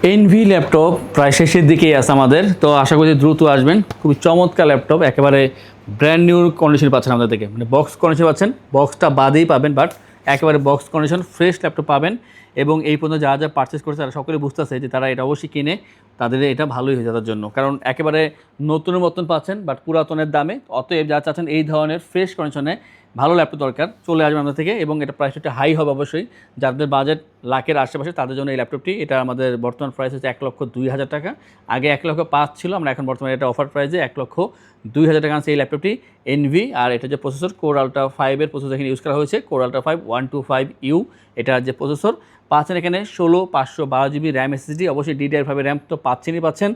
NV laptop প্রায় শেষের দিকেই আছে আমাদের, তো আশা করি দ্রুত আসবেন। খুবই চমৎকার ল্যাপটপ, একেবারে ব্র্যান্ড নিউ কন্ডিশন পাচ্ছেন আমাদের থেকে, মানে বক্স কন্ডিশন পাচ্ছেন, বক্সটা বাদেই পাবেন, বাট একেবারে বক্স কন্ডিশন ফ্রেশ ল্যাপটপ পাবেন। এবং এই পর্যন্ত যারা যা পারচেস করেছে তারা সকলে বুঝতেছে যে তারা এটা অবশ্যই কিনে তাদের এটা ভালোই হয়ে যাওয়ার জন্য, কারণ একেবারে নতুনের মতন পাচ্ছেন বাট পুরাতনের দামে। অতএব যারা চাচ্ছেন এই ধরনের ফ্রেশ কন্ডিশনে ভালো ল্যাপটপ দরকার, চলে আসবে আমাদের থেকে। এবং এটা প্রাইস একটু হাই হবে অবশ্যই, যাদের বাজেট লাখের আশেপাশে তাদের জন্য এই ল্যাপটপটি। এটা আমাদের বর্তমান প্রাইস হচ্ছে 1,02,000 টাকা। আগে 1,05,000 ছিল, আমরা এখন বর্তমানে এটা অফার প্রাইসে 1,02,000 টাকা আছে এই ল্যাপটপটি এনভি। আর এটা যে প্রসেসর, কোর আলট্রা 5-এর প্রসেসর এখানে ইউজ করা হয়েছে, কোর আলট্রা 5 125U এটার যে প্রসেসর পাচ্ছেন এখানে 16/512 জিবি র্যাম এসএসডি, অবশ্যই DDR5 র্যাম তো পাচ্ছেন।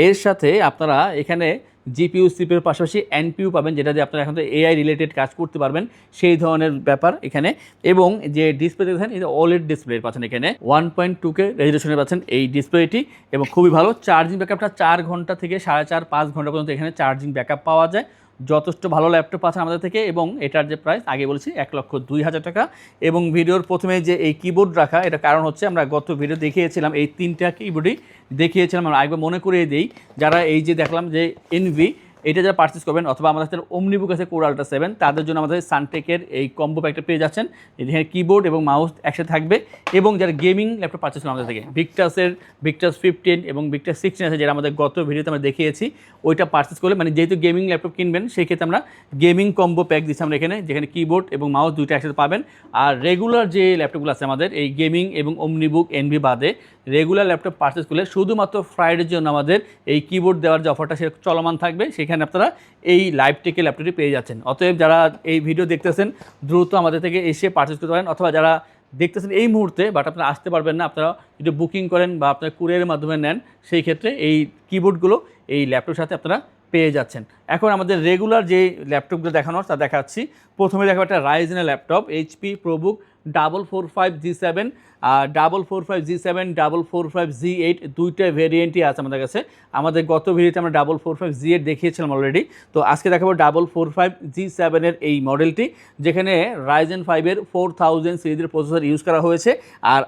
এর সাথে আপনারা এখানে জিপিইউ সিপিইউর পাশাপাশি এনপিইউ পাবেন, যেটা দিয়ে আপনারা এখন তো এআই রিলেটেড কাজ করতে পারবেন, সেই ধরনের ব্যাপার এখানে। এবং যে ডিসপ্লে দেখেন, এটা OLED ডিসপ্লে পাচ্ছেন এখানে, 1.2K রেজলিউশনে পাচ্ছেন এই ডিসপ্লেটি। এবং খুবই ভালো চার্জিং ব্যাকআপটা 4 ঘন্টা থেকে 4.5-5 ঘন্টা পর্যন্ত এখানে চার্জিং ব্যাকআপ পাওয়া যায়। যথেষ্ট ভালো ল্যাপটপ পাচ্ছেন আমাদের থেকে। এবং এটার যে প্রাইস আগে বলেছি 1,02,000 টাকা। এবং ভিডিওর প্রথমে যে এই কিবোর্ড রাখা, এটা কারণ হচ্ছে আমরা গত ভিডিও দেখিয়েছিলাম এই 3টা কিবোর্ডই দেখিয়েছিলাম। আমরা একবার মনে করিয়ে দিই, যারা এই যে দেখলাম যে এনভি এটা যারা পারচেস করবেন অথবা আমাদের ওমনিবুক আছে কোর আলট্রা 7, তাদের জন্য আমাদের সানটেকের এই কম্বো প্যাকটা পেয়ে যাচ্ছেন। এখানে কিবোর্ড এবং মাউস একসাথে থাকবে। এবং যারা গেমিং ল্যাপটপ পারচেস করবেন আমাদের থেকে, ভিক্টাস 15 এবং ভিক্টাস 16 আছে, যেটা আমাদের গত ভিডিওতে আমরা দেখিয়েছি, ওইটা পারচেস করলে মানে যেহেতু গেমিং ল্যাপটপ কিনবেন সেই ক্ষেত্রে আমরা গেমিং কম্বো প্যাক দিচ্ছি আমরা এখানে, যেখানে কিবোর্ড এবং মাউস দুইটা একসাথে পাবেন। আর রেগুলার যে ল্যাপটপগুলো আছে আমাদের এই গেমিং এবং ওমনিবুক এনভি বাদে রেগুলার ল্যাপটপ পারচেস করলে শুধুমাত্র ফ্রাইডের জন্য আমাদের এই কিবোর্ড দেওয়ার যে অফারটা সেটা চলমান থাকবে, সেখানে আপনারা এই লাইভ টেকের ল্যাপটপটি পেয়ে যাচ্ছেন। অতএব যারা এই ভিডিও দেখতেছেন দ্রুত আমাদের থেকে এসে পারচেস করতে পারেন, অথবা যারা দেখতেছেন এই মুহূর্তে বাট আপনারা আসতে পারবেন না, আপনারা যদি বুকিং করেন বা আপনার কুরিয়ারের মাধ্যমে নেন, সেই ক্ষেত্রে এই কিবোর্ডগুলো এই ল্যাপটপের সাথে আপনারা পেয়ে যাচ্ছেন। এখন আমাদের রেগুলার যে ল্যাপটপগুলো দেখানোর তা দেখাচ্ছি। প্রথমে দেখাবো একটা রাইজেনের ল্যাপটপ, HP ProBook 445G7 আর 445G7 445G8 দুইটা ভেরিয়েন্টই আছে আমাদের কাছে। আমাদের গত ভিডিওতে আমরা 445G8 দেখিয়েছিলাম অলরেডি, তো আজকে দেখাবো 445G7 এর এই মডেলটি, যেখানে রাইজেন 5-এর 4000 সিরিজের প্রসেসর ইউজ করা হয়েছে। আর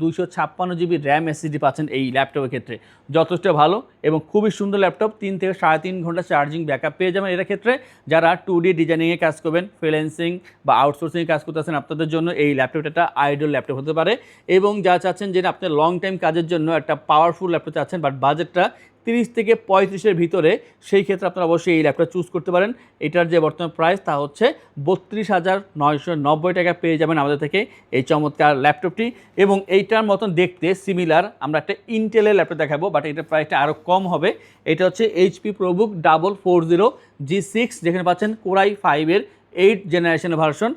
256 জিবি র্যাম এসএসডি পাচ্ছেন এই ল্যাপটপের ক্ষেত্রে, যথেষ্ট ভালো এবং খুবই সুন্দর ল্যাপটপ। 3 থেকে 3.5 ঘন্টা চার্জিং ব্যাকআপ পেয়ে যাবেন এর ক্ষেত্রে। যারা 2D ডিজাইনিংয়ে কাজ করবেন, ফ্রিল্যান্সিং বা আউটসোর্সিংয়ে কাজ করতেছেন, আপনাদের জন্য এই ল্যাপটপটা একটা আইডল ল্যাপটপ হতে পারে। এবং যারা চাচ্ছেন যে আপনি লং টাইম কাজের জন্য একটা পাওয়ারফুল ল্যাপটপ চাচ্ছেন বাট বাজেটটা 30 থেকে 35-এর ভিতরে, সেই ক্ষেত্রে আপনারা অবশ্যই এই ল্যাপটপ চুজ করতে পারেন। এটার যে বর্তমান প্রাইস তা হচ্ছে 32,990 টাকা পেয়ে যাবেন আমাদের থেকে এই চমৎকার ল্যাপটপটি। এবং এইটার মতন দেখতে সিমিলার আমরা একটা ইন্টেলের ল্যাপটপ দেখাবো, বাট এটার প্রাইসটা আরও কম হবে। এটা হচ্ছে HP ProBook 440G6, যেখানে পাচ্ছেন Core i5-এর 8th জেনারেশনের ভার্সন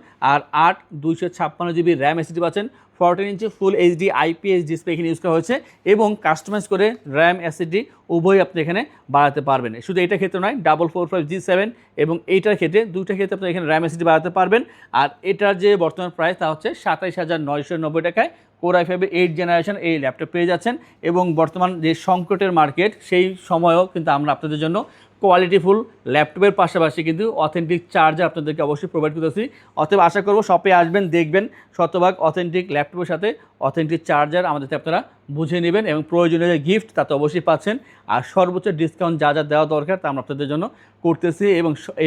আর 256 জিবি র্যাম এসএসডি পাচ্ছেন। 14 inch full HD IPS display এখানে ইউজ করা হয়েছে এবং কাস্টমাইজ করে র্যাম এসএসডি উভয় আপনি এখানে বাড়াতে পারবেন। শুধু এইটার ক্ষেত্রে নয়, 445G7 এবং এইটার ক্ষেত্রে দুইটার ক্ষেত্রে আপনি এখানে র্যাম এসএসডি বাড়াতে পারবেন। আর এটার যে বর্তমান প্রাইস তা হচ্ছে 27,990 টাকায় Core i5-এর 8th জেনারেশন এই ল্যাপটপ পেয়ে যাচ্ছেন। এবং বর্তমান যে সংকটের মার্কেট, সেই সময়েও কিন্তু আমরা আপনাদের জন্য কোয়ালিটিফুল ল্যাপটপের পাশাপাশি কিন্তু অথেন্টিক চার্জার আপনাদেরকে অবশ্যই প্রোভাইড করতেছি। অতএব আশা করব শপে আসবেন, দেখবেন শতভাগ অথেন্টিক ল্যাপটপের সাথে অথেন্টিক চার্জার আমাদের আপনারা বুঝে নেবেন এবং প্রয়োজনীয় যে গিফট তা তো অবশ্যই পাচ্ছেন। আর সর্বোচ্চ ডিসকাউন্ট যা যা দেওয়া দরকার তা আমরা আপনাদের জন্য করতেছি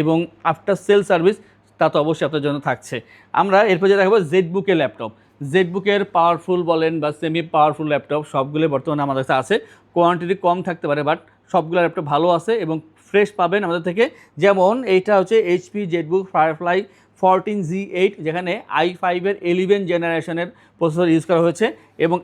এবং আফটার সেল সার্ভিস তা তো অবশ্যই আপনাদের জন্য থাকছে। আমরা এরপর যে দেখাবো জেডবুকের ল্যাপটপ। জেডবুকের পাওয়ারফুল বলেন বা সেমি পাওয়ারফুল ল্যাপটপ সবগুলো বর্তমানে আমাদের কাছে আছে। কোয়ান্টিটি কম থাকতে পারে বাট সবগুলো ল্যাপটপ ভালো আছে এবং ফ্রেশ পাবেন আমাদের থেকে। যেমন এইটা হচ্ছে HP জেডবুক ফায়ারফ্লাই 14G8, যেখানে i5-এর 11 জেনারেশনের প্রসেসর ইউজ করা হয়েছে এবং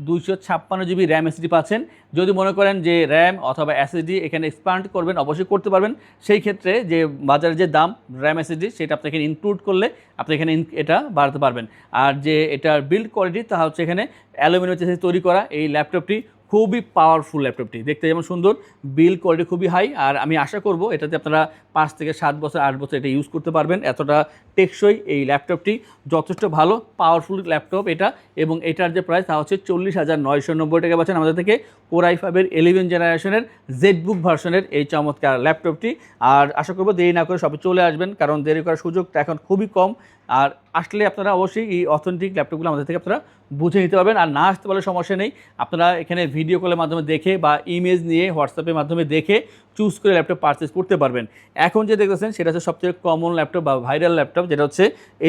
256 জিবি র্যাম এসএসডি পাচ্ছেন। যদি মনে করেন যে র্যাম অথবা এসএসডি এখানে এক্সপান্ড করবেন, অবশ্যই করতে পারবেন। সেই ক্ষেত্রে যে বাজারের যে দাম র্যাম এসএসডি সেটা আপনি এখানে ইনক্লুড করলে আপনি এখানে এটা বাড়াতে পারবেন। আর যে এটার বিল্ড কোয়ালিটি তা হচ্ছে এখানে অ্যালুমিনিয়াম চেসিস তৈরি করা এই ল্যাপটপটি খুবই পাওয়ারফুল ল্যাপটপটি, দেখতে যেমন সুন্দর, বিল্ড কোয়ালিটি খুবই হাই। আর আমি আশা করব এটাতে আপনারা 5 থেকে 7 বছর 8 বছর এটা ইউজ করতে পারবেন, এতটা টেকসই এই ল্যাপটপটি যথেষ্ট ভালো পাওয়ারফুল ল্যাপটপ এটা, এবং এটার যে প্রাইস তা হচ্ছে 40,990 টাকা পাচ্ছেন আমাদের থেকে কোর i5-এর 11 জেনারেশনের জেডবুক ভার্সনের এই চমৎকার ল্যাপটপটি। আর আশা করবো দেরি না করে সবাই চলে আসবেন, কারণ দেরি করার সুযোগটা এখন খুবই কম। আর আসলে আপনারা অবশ্যই এই অথেন্টিক ল্যাপটপগুলো আমাদের থেকে আপনারা বুঝে নিতে পারবেন। আর না আসতে পারলে সমস্যা নেই, আপনারা এখানে ভিডিও কলের মাধ্যমে দেখে বা ইমেজ নিয়ে হোয়াটসঅ্যাপের মাধ্যমে দেখে চুজ করে ল্যাপটপ পারচেস করতে পারবেন। এখন যে দেখতেছেন সেটা হচ্ছে সবচেয়ে কমন ল্যাপটপ বা ভাইরাল ল্যাপটপ, যেটা হচ্ছে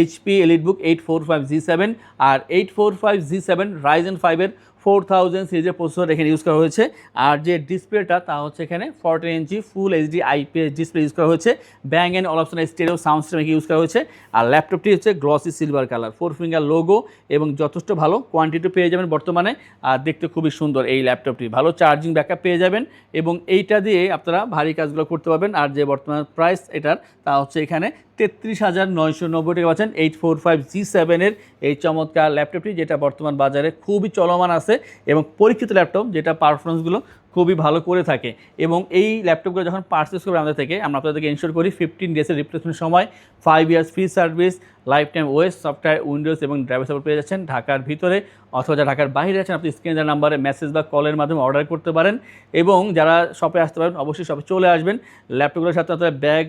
HP EliteBook 845G7। আর 845G7 Ryzen 5-এর 4000 সিরিজের প্রসেসর এখানে ইউজ করা হয়েছে। আর যে ডিসপ্লেটা তা হচ্ছে এখানে 14 inch full HD IPS display use করা হয়েছে। Bang and Olufsen stereo sound system use করা হয়েছে। আর ল্যাপটপটি হচ্ছে glossy silver colour, 4 finger logo এবং যথেষ্ট ভালো কোয়ান্টিটি পেয়ে যাবেন বর্তমানে। আর দেখতে খুবই সুন্দর এই ল্যাপটপটি, ভালো চার্জিং ব্যাকআপ পেয়ে যাবেন এবং এইটা দিয়ে আপনারা ভারী কাজগুলো করতে পারবেন। আর যে বর্তমান প্রাইস এটার তা হচ্ছে এখানে 33,990 টাকা পাচ্ছেন 845G7-এর এই চমৎকার ল্যাপটপটি, যেটা বর্তমান বাজারে খুবই চলমান আছে এবং পরীক্ষিত ল্যাপটপ, যেটা পারফরমেন্সগুলো খুবই ভালো করে থাকে। এবং এই ল্যাপটপগুলো যখন পারচেস করবে আমাদের থেকে, আমরা আপনাদেরকে ইনশিওর করি 15 ডেজের রিপ্লেসমেন্ট সময়, 5 years free service, life time OS software, Windows এবং ড্রাইভার সাপোর্ট পেয়ে যাচ্ছেন। ঢাকার ভিতরে অথবা যারা ঢাকার বাইরে আছেন, আপনি স্ক্রিনে দেওয়া নাম্বারে মেসেজ বা কলের মাধ্যমে অর্ডার করতে পারেন। এবং যারা শপে আসতে পারেন অবশ্যই শপে চলে আসবেন। ল্যাপটপগুলোর সাথে আপনারা ব্যাগ,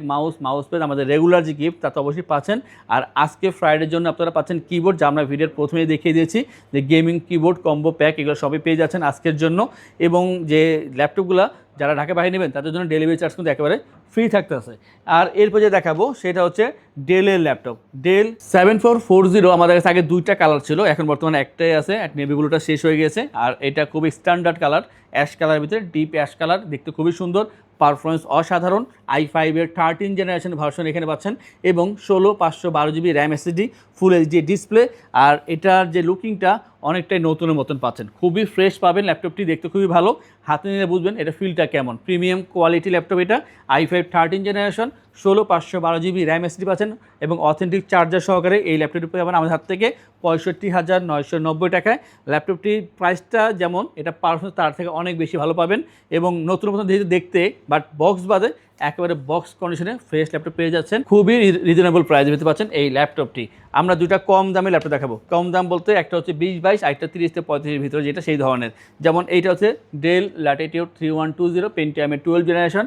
মাউস প্যাড, আমাদের রেগুলার যে গিফট তা তো অবশ্যই পাচ্ছেন। আর আজকে ফ্রাইডের জন্য আপনারা পাচ্ছেন কিবোর্ড, যা আমরা ভিডিওর প্রথমেই দেখিয়ে দিয়েছি যে গেমিং কিবোর্ড কম্বো প্যাক, এগুলো সবই পেয়ে যাচ্ছেন আজকের জন্য। এবং যে ল্যাপটপগুলো যারা ঢাকা বাইরে নেবেন তাদের জন্য ডেলিভারি চার্জ কিন্তু একেবারে ফ্রি থাকতেছে। আর এরপর যে দেখাবো সেটা হচ্ছে ডেলের ল্যাপটপ, ডেল 7440। আমাদের কাছে আগে 2টা কালার ছিল, এখন বর্তমানে একটাই আছে, নেভি ব্লুটা শেষ হয়ে গেছে। আর এটা খুবই স্ট্যান্ডার্ড কালার, অ্যাশ কালারের ভিতরে ডিপ অ্যাশ কালার, দেখতে খুবই সুন্দর, পারফরমেন্স অসাধারণ। i5-এর 13 জেনারেশন ভার্সন এখানে পাচ্ছেন এবং 16/512 GB র্যাম SSD ফুল HD ডিসপ্লে। আর এটার যে লুকিংটা অনেকটাই নতুনের মতন পাচ্ছেন, খুবই ফ্রেশ পাবেন। ল্যাপটপটি দেখতে খুবই ভালো, হাতে নিলে বুঝবেন এটা ফিলটা কেমন। প্রিমিয়াম কোয়ালিটি ল্যাপটপ এটা, i5 13 generation, 16/512 GB RAM SSD পাচ্ছেন এবং অথেন্টিক চার্জার সহকারে এই ল্যাপটপটি পাবেন আমাদের হাত থেকে 65,990 টাকায়। ল্যাপটপটির প্রাইসটা যেমন, এটা পারফরমেন্স তার থেকে অনেক বেশি ভালো পাবেন এবং নতুন মতন যেহেতু দেখতে, বাট বক্স বাদে একেবারে বক্স কন্ডিশনে ফ্রেশ ল্যাপটপ পেয়ে যাচ্ছেন, খুবই রিজনেবল প্রাইসে পেতে পাচ্ছেন এই ল্যাপটপটি। আমরা দুইটা কম দামে ল্যাপটপ দেখাবো। কম দাম বলতে একটা হচ্ছে 20-22, আরেকটা 30-35-এর ভিতরে, যেটা সেই ধরনের। যেমন এইটা হচ্ছে del Latitude 3120 পেন্টিয়ামের 12 generation,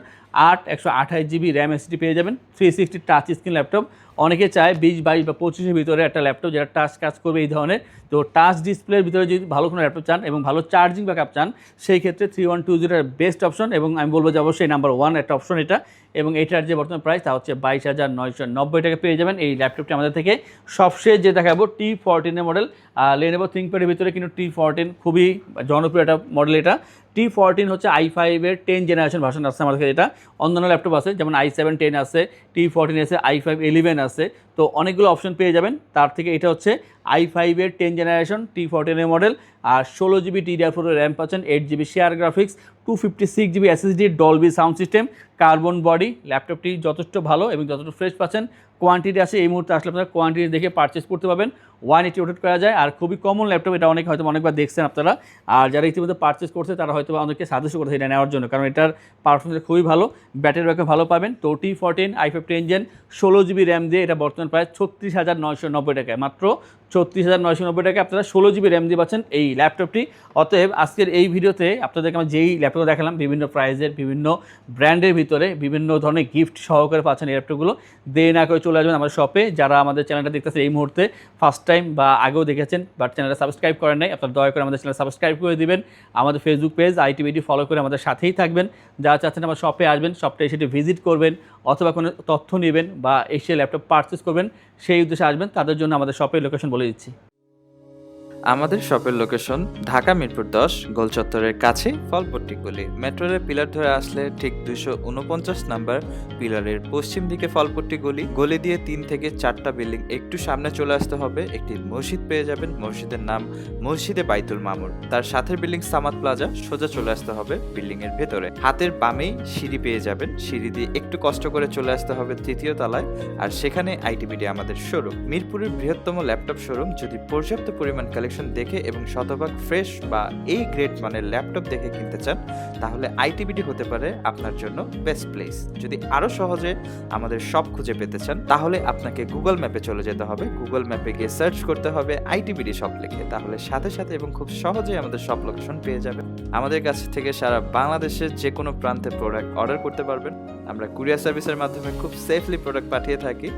128GB RAM SSD পেয়ে যাবেন, 360 টাচ স্ক্রিন ল্যাপটপ। অনেকে চায় 20-22 বা 25-এর ভিতরে একটা ল্যাপটপ যেটা টাচ কাজ করবে এই ধরনের। তো টাচ ডিসপ্লের ভিতরে যদি ভালো কোনো ল্যাপটপ চান এবং ভালো চার্জিং ব্যাকআপ চান, সেই ক্ষেত্রে 3120 বেস্ট অপশন এবং আমি বলবো যে অবশ্যই নাম্বার 1 একটা অপশন এটা। এবং এটার যে বর্তমান প্রাইস তা হচ্ছে 22,990 টাকা পেয়ে যাবেন এই ল্যাপটপটি আমাদের থেকে। সবশেষ যে দেখাবো T14-এর মডেল, Lenovo ThinkPad-এর ভিতরে কিন্তু T14 খুবই জনপ্রিয় একটা মডেল। এটা T14 হচ্ছে i5-এর 10 জেনারেশন ভার্সন আছে আমাদের কাছে। এটা অন্যান্য ল্যাপটপ আছে, যেমন i7 10 আছে, T14 আছে, i5 11 আছে, তো অনেকগুলো অপশন পেয়ে যাবেন। তার থেকে এটা হচ্ছে i5-এর 10 জেনারেশন T14-এর মডেল। আর 16GB DDR4 র্যাম পাচ্ছেন, 8GB share graphics, 256GB SSD, Dolby sound system, carbon body. ল্যাপটপটি যথেষ্ট ভালো এবং যথেষ্ট ফ্রেশ পাচ্ছেন। কোয়ান্টিটি আছে, এই মুহূর্তে আসলে আপনারা কোয়ান্টিটি দেখে পারচেস করতে পারবেন। 180 রোটেট করা যায় আর খুবই কমন ল্যাপটপ এটা, অনেক হয়তো অনেকবার দেখছেন আপনারা। আর যারা ইতিমধ্যে পারচেস করছে তারা হয়তো অনেকে সাজেস্ট করছে এটা নেওয়ার জন্য, কারণ এটার পারফরমেন্স খুবই ভালো, ব্যাটারি ব্যাকআপ ভালো পাবেন। তো T14 i5 10 gen 16GB RAM দিয়ে এটা বর্তমান প্রায় 36,990 টাকায়, মাত্র 36,990 টাকায় আপনারা 16GB র্যাম দিয়ে পাচ্ছেন এই ল্যাপটপটি। অতএব আজকের এই ভিডিওতে আপনাদেরকে আমি যেই ল্যাপটপ দেখালাম, বিভিন্ন প্রাইজের, বিভিন্ন ব্র্যান্ডের ভিতরে, বিভিন্ন ধরনের গিফট সহকারে পাচ্ছেন এই ল্যাপটপগুলো। দেরি না করে চলে আসবেন আমাদের শপে। যারা আমাদের চ্যানেলটা দেখতেছে এই মুহূর্তে ফার্স্ট টাইম বা আগেও দেখেছেন বাট চ্যানেলটা সাবস্ক্রাইব করেন নাই, আপনারা দয়া করে আমাদের চ্যানেল সাবস্ক্রাইব করে দিবেন। আমাদের ফেসবুক পেজ ITBD ফলো করে আমাদের সাথেই থাকবেন। যারা চাচ্ছেন আমার শপে আসবেন, শপটা এসে ভিজিট করবেন অথবা কোনো তথ্য নেবেন বা এসে ল্যাপটপ পারচেস করবেন, সেই উদ্দেশ্যে আসবেন, তাদের জন্য আমাদের শপের লোকেশন বলে দিচ্ছি। আমাদের শপের লোকেশন ঢাকা মিরপুর 10 গোল চত্বরের কাছে ফলপট্টি গলি। মেট্রোরের পিলার ধরে আসলে ঠিক 249 নাম্বার পিলারের পশ্চিম দিকে ফলপট্টি গলি। গলি দিয়ে 3 থেকে 4টা বিল্ডিং একটু সামনে চলে আসতে হবে, একটি মসজিদ পেয়ে যাবেন। মসজিদের নাম মসজিদে বাইতুল মামুর। তার সাথে বিল্ডিং সামাদ প্লাজা, সোজা চলে আসতে হবে বিল্ডিং এর ভেতরে। হাতের বামেই সিঁড়ি পেয়ে যাবেন, সিঁড়ি দিয়ে একটু কষ্ট করে চলে আসতে হবে 3য় তলায়, আর সেখানে ITBD আমাদের শোরুম। মিরপুরের বৃহত্তম ল্যাপটপ শোরুম। যদি পর্যাপ্ত পরিমাণ কালেকশন দেখে এবং শতভাগ ফ্রেশ বা এই গ্রেড মানের ল্যাপটপ দেখে কিনতে চান, তাহলে আইটিবিডি হতে পারে আপনার জন্য বেস্ট প্লেস। যদি আরও সহজে আমাদের শপ খুঁজে পেতে চান, তাহলে আপনাকে গুগল ম্যাপে চলে যেতে হবে। গুগল ম্যাপে গিয়ে সার্চ করতে হবে আইটিবিডি শপ লিখে, তাহলে সাথে সাথে এবং খুব সহজেই আমাদের শপ লোকেশন পেয়ে যাবেন। আমাদের কাছ থেকে সারা বাংলাদেশের যে কোনো প্রান্তে প্রোডাক্ট অর্ডার করতে পারবেন। আমরা কুরিয়ার সার্ভিসের মাধ্যমে খুব সেফলি প্রোডাক্ট পাঠিয়ে থাকি।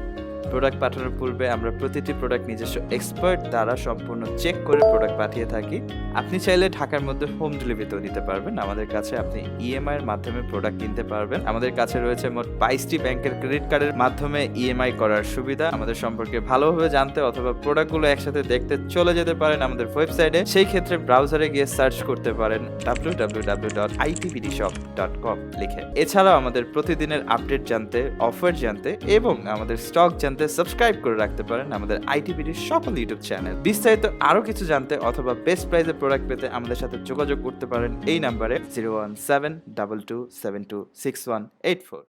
প্রোডাক্ট পাঠানোর পূর্বে আমরা প্রতিটি প্রোডাক্ট নিজস্ব এক্সপার্ট দ্বারা সম্পূর্ণ চেক করে প্রোডাক্ট পাঠিয়ে থাকি। আপনি চাইলে ঢাকার মধ্যে হোম ডেলিভারিতেও নিতে পারবেন। আমাদের কাছে আপনি ইএমআই এর মাধ্যমে প্রোডাক্ট কিনতে পারবেন। আমাদের কাছে রয়েছে মোট 22টি ব্যাংকের ক্রেডিট কার্ডের মাধ্যমে ইএমআই করার সুবিধা। আমাদের সম্পর্কে ভালোভাবে জানতে অথবা প্রোডাক্টগুলো একসাথে দেখতে চলে যেতে পারেন আমাদের ওয়েবসাইটে। সেই ক্ষেত্রে ব্রাউজারে গিয়ে সার্চ করতে পারেন www.itbdshop.com লিখে। এছাড়াও আমাদের প্রতিদিনের আপডেট জানতে, অফার জানতে এবং আমাদের স্টক জানতে সাবস্ক্রাইব করে রাখতে পারেন আমাদের আইটিবিডির সকল ইউটিউব চ্যানেল। বিস্তারিত আরো কিছু জানতে অথবা বেস্ট প্রাইসে প্রোডাক্ট পেতে আমাদের সাথে যোগাযোগ করতে পারেন এই নাম্বারে 01722726184।